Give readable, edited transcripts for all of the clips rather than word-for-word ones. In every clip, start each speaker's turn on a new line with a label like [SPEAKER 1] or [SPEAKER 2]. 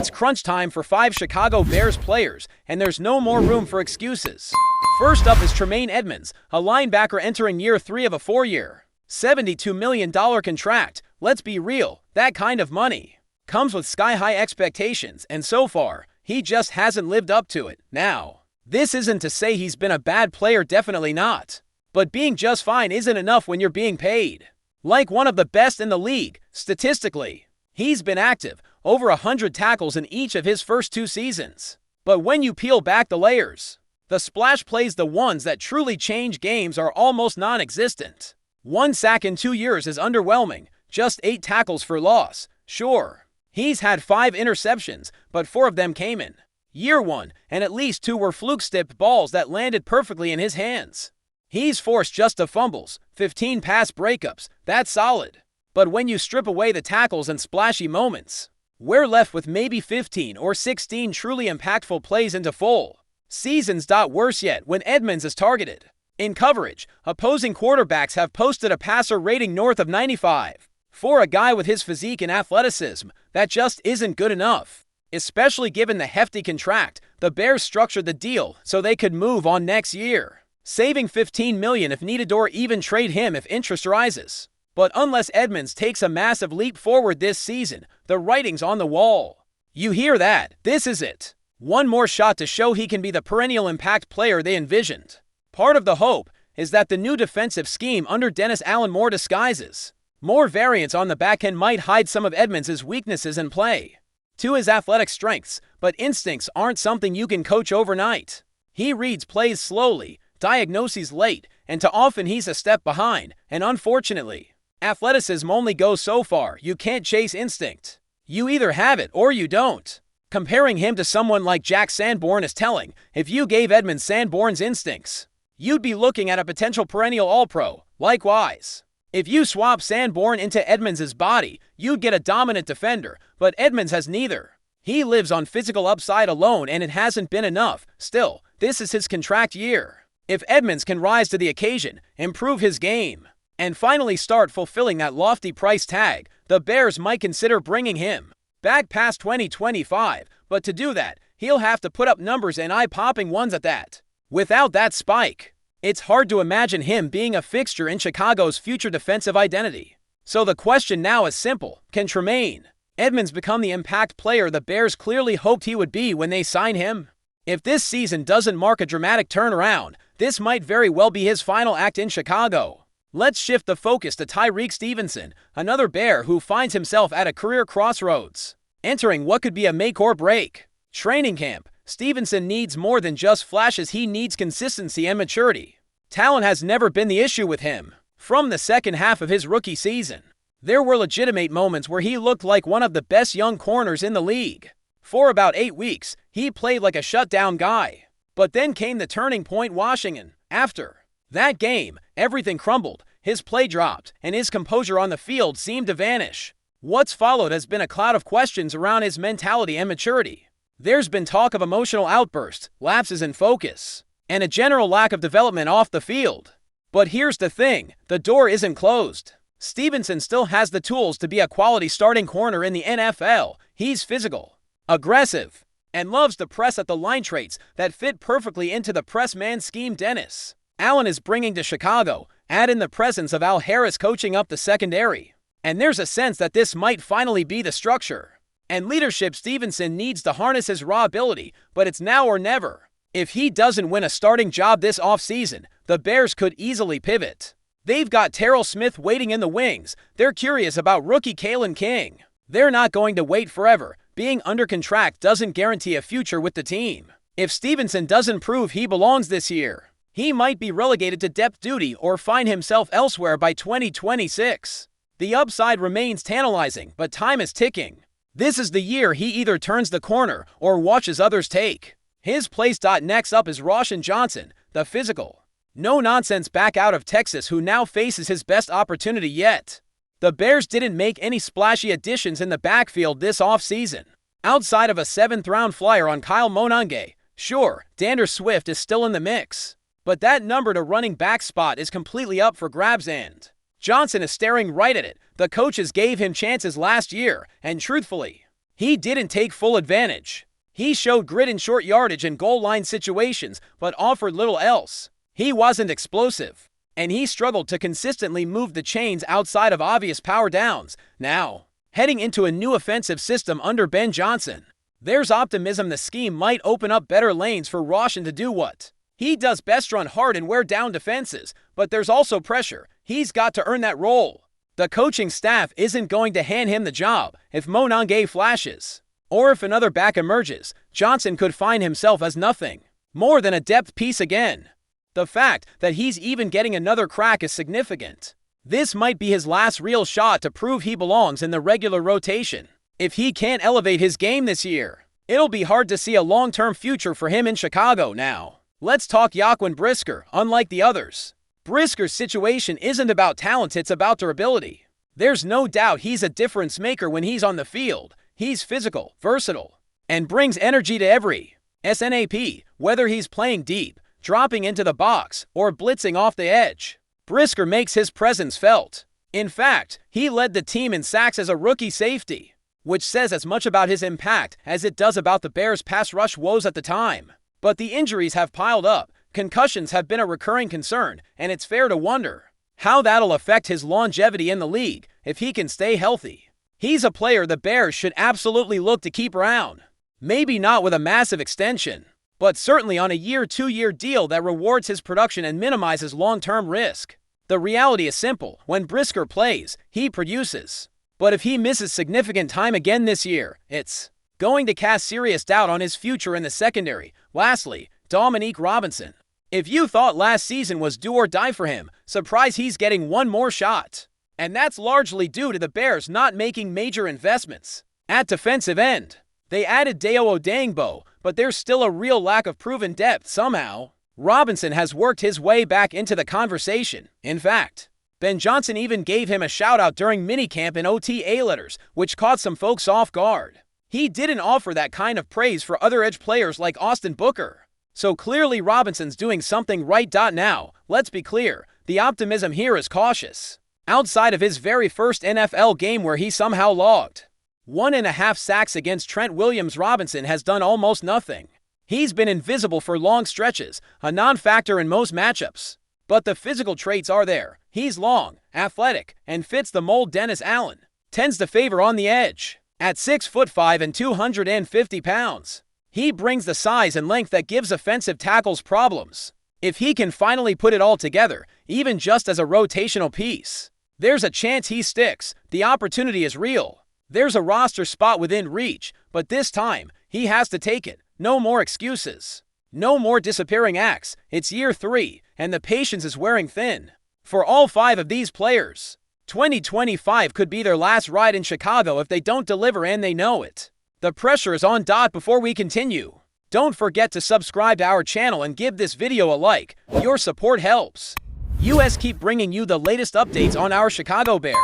[SPEAKER 1] It's crunch time for 5 Chicago Bears players, and there's no more room for excuses. First up is Tmaine Edmonds, a linebacker entering year 3 of a 4-year, $72 million contract. Let's be real, that kind of money comes with sky-high expectations, and so far, he just hasn't lived up to it. Now, this isn't to say he's been a bad player, definitely not. But being just fine isn't enough when you're being paid like one of the best in the league, statistically. He's been active, over 100 tackles in each of his first 2 seasons. But when you peel back the layers, the splash plays, the ones that truly change games, are almost non-existent. 1 sack in 2 years is underwhelming, just 8 tackles for loss. Sure, he's had 5 interceptions, but 4 of them came in year 1, and at least 2 were fluke-tipped balls that landed perfectly in his hands. He's forced just the fumbles, 15 pass breakups, that's solid. But when you strip away the tackles and splashy moments, we're left with maybe 15 or 16 truly impactful plays into full seasons. Worse yet, when Edmonds is targeted in coverage, opposing quarterbacks have posted a passer rating north of 95. For a guy with his physique and athleticism, that just isn't good enough. Especially given the hefty contract, the Bears structured the deal so they could move on next year, saving $15 million if needed, or even trade him if interest rises. But unless Edmonds takes a massive leap forward this season, the writing's on the wall. You hear that? This is it. One more shot to show he can be the perennial impact player they envisioned. Part of the hope is that the new defensive scheme under Dennis Allen more disguises more variance on the back end might hide some of Edmonds' weaknesses and play to his athletic strengths, but instincts aren't something you can coach overnight. He reads plays slowly, diagnoses late, and too often he's a step behind, and unfortunately, athleticism only goes so far. You can't chase instinct. You either have it or you don't. Comparing him to someone like Jack Sanborn is telling. If you gave Edmonds Sanborn's instincts, you'd be looking at a potential perennial All-Pro. Likewise, if you swap Sanborn into Edmonds' body, you'd get a dominant defender, but Edmonds has neither. He lives on physical upside alone, and it hasn't been enough. Still, this is his contract year. If Edmonds can rise to the occasion, improve his game, and finally start fulfilling that lofty price tag, the Bears might consider bringing him back past 2025, but to do that, he'll have to put up numbers, and eye-popping ones at that. Without that spike, it's hard to imagine him being a fixture in Chicago's future defensive identity. So the question now is simple: can Tmaine Edmonds become the impact player the Bears clearly hoped he would be when they signed him? If this season doesn't mark a dramatic turnaround, this might very well be his final act in Chicago. Let's shift the focus to Tyreek Stevenson, another Bear who finds himself at a career crossroads, entering what could be a make or break training camp. Stevenson needs more than just flashes, he needs consistency and maturity. Talent has never been the issue with him. From the second half of his rookie season, there were legitimate moments where he looked like one of the best young corners in the league. For about 8 weeks, he played like a shutdown guy. But then came the turning point, Washington. After that game, everything crumbled, his play dropped, and his composure on the field seemed to vanish. What's followed has been a cloud of questions around his mentality and maturity. There's been talk of emotional outbursts, lapses in focus, and a general lack of development off the field. But here's the thing, the door isn't closed. Stevenson still has the tools to be a quality starting corner in the NFL. He's physical, aggressive, and loves to press at the line, traits that fit perfectly into the press man scheme Dennis Allen is bringing to Chicago. Add in the presence of Al Harris coaching up the secondary, and there's a sense that this might finally be the structure and leadership Stevenson needs to harness his raw ability, but it's now or never. If he doesn't win a starting job this offseason, the Bears could easily pivot. They've got Terrell Smith waiting in the wings. They're curious about rookie Kalen King. They're not going to wait forever. Being under contract doesn't guarantee a future with the team. If Stevenson doesn't prove he belongs this year, he might be relegated to depth duty or find himself elsewhere by 2026. The upside remains tantalizing, but time is ticking. This is the year he either turns the corner or watches others take his place. Next up is Roschon Johnson, the physical, no-nonsense back out of Texas who now faces his best opportunity yet. The Bears didn't make any splashy additions in the backfield this offseason, outside of a 7th-round flyer on Kyle Monange. Sure, D'Andre Swift is still in the mix, but that number to running back spot is completely up for grabs, and Johnson is staring right at it. The coaches gave him chances last year, and truthfully, He didn't take full advantage. He showed grit in short yardage and goal line situations, but offered little else. He wasn't explosive, and he struggled to consistently move the chains outside of obvious power downs. Now, heading into a new offensive system under Ben Johnson, there's optimism the scheme might open up better lanes for Roschon to do what he does best: run hard and wear down defenses, but there's also pressure. He's got to earn that role. The coaching staff isn't going to hand him the job if Monange flashes, or if another back emerges. Johnson could find himself as nothing more than a depth piece again. The fact that he's even getting another crack is significant. This might be his last real shot to prove he belongs in the regular rotation. If he can't elevate his game this year, it'll be hard to see a long-term future for him in Chicago. Now, let's talk Jaquan Brisker. Unlike the others, Brisker's situation isn't about talent, it's about durability. There's no doubt he's a difference maker when he's on the field. He's physical, versatile, and brings energy to every snap, whether he's playing deep, dropping into the box, or blitzing off the edge. Brisker makes his presence felt. In fact, he led the team in sacks as a rookie safety, which says as much about his impact as it does about the Bears' pass rush woes at the time. But the injuries have piled up. Concussions have been a recurring concern, and it's fair to wonder how that'll affect his longevity in the league if he can stay healthy. He's a player the Bears should absolutely look to keep around. Maybe not with a massive extension, but certainly on a 2-year deal that rewards his production and minimizes long-term risk. The reality is simple: when Brisker plays, he produces. But if he misses significant time again this year, it's going to cast serious doubt on his future in the secondary. Lastly, Dominique Robinson. If you thought last season was do or die for him, surprise, he's getting one more shot. And that's largely due to the Bears not making major investments at defensive end. They added Dayo Odeyingbo, but there's still a real lack of proven depth. Somehow, Robinson has worked his way back into the conversation. In fact, Ben Johnson even gave him a shout-out during minicamp in OTA letters, which caught some folks off guard. He didn't offer that kind of praise for other edge players like Austin Booker. So clearly Robinson's doing something right. Now, let's be clear, the optimism here is cautious. Outside of his very first NFL game where he somehow logged 1.5 sacks against Trent Williams, Robinson has done almost nothing. He's been invisible for long stretches, a non-factor in most matchups. But the physical traits are there. He's long, athletic, and fits the mold Dennis Allen tends to favor on the edge. At 6'5" and 250 pounds, he brings the size and length that gives offensive tackles problems. If he can finally put it all together, even just as a rotational piece, there's a chance he sticks. The opportunity is real. There's a roster spot within reach, but this time, he has to take it. No more excuses. No more disappearing acts. It's year 3, and the patience is wearing thin. For all 5 of these players, 2025 could be their last ride in Chicago if they don't deliver, and they know it. The pressure is on. Before we continue, don't forget to subscribe to our channel and give this video a like. Your support helps us keep bringing you the latest updates on our Chicago Bears.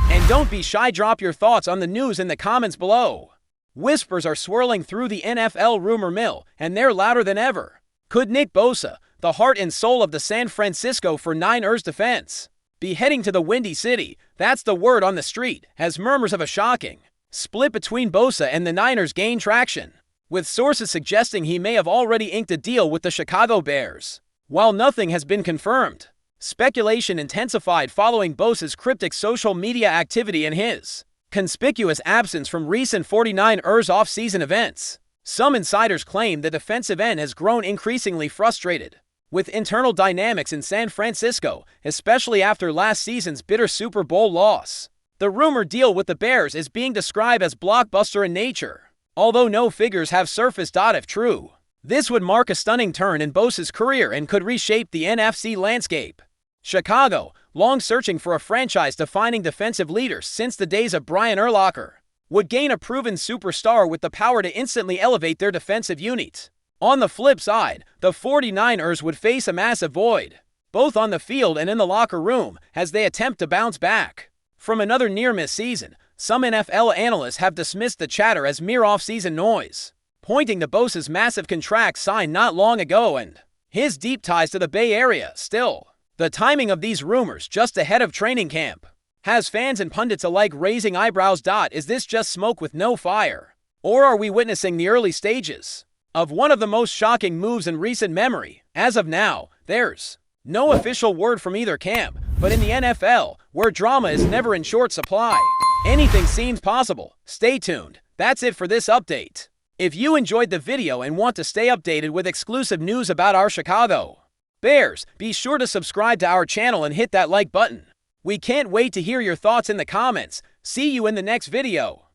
[SPEAKER 1] And don't be shy, drop your thoughts on the news in the comments below. Whispers are swirling through the NFL rumor mill, and they're louder than ever. Could Nick Bosa, the heart and soul of the San Francisco 49ers defense, be heading to the Windy City? That's the word on the street, as murmurs of a shocking split between Bosa and the Niners gain traction, with sources suggesting he may have already inked a deal with the Chicago Bears. While nothing has been confirmed, speculation intensified following Bosa's cryptic social media activity and his conspicuous absence from recent 49ers off-season events. Some insiders claim the defensive end has grown increasingly frustrated with internal dynamics in San Francisco, especially after last season's bitter Super Bowl loss. The rumored deal with the Bears is being described as blockbuster in nature, although no figures have surfaced. If true, this would mark a stunning turn in Bosa's career and could reshape the NFC landscape. Chicago, long searching for a franchise-defining defensive leader since the days of Brian Urlacher, would gain a proven superstar with the power to instantly elevate their defensive unit. On the flip side, the 49ers would face a massive void, both on the field and in the locker room, as they attempt to bounce back from another near-miss season. Some NFL analysts have dismissed the chatter as mere off-season noise, pointing to Bosa's massive contract signed not long ago and his deep ties to the Bay Area. Still, the timing of these rumors just ahead of training camp has fans and pundits alike raising eyebrows. Is this just smoke with no fire? Or are we witnessing the early stages of one of the most shocking moves in recent memory? As of now, there's no official word from either camp, but in the NFL, where drama is never in short supply, anything seems possible. Stay tuned. That's it for this update. If you enjoyed the video and want to stay updated with exclusive news about our Chicago Bears, be sure to subscribe to our channel and hit that like button. We can't wait to hear your thoughts in the comments. See you in the next video.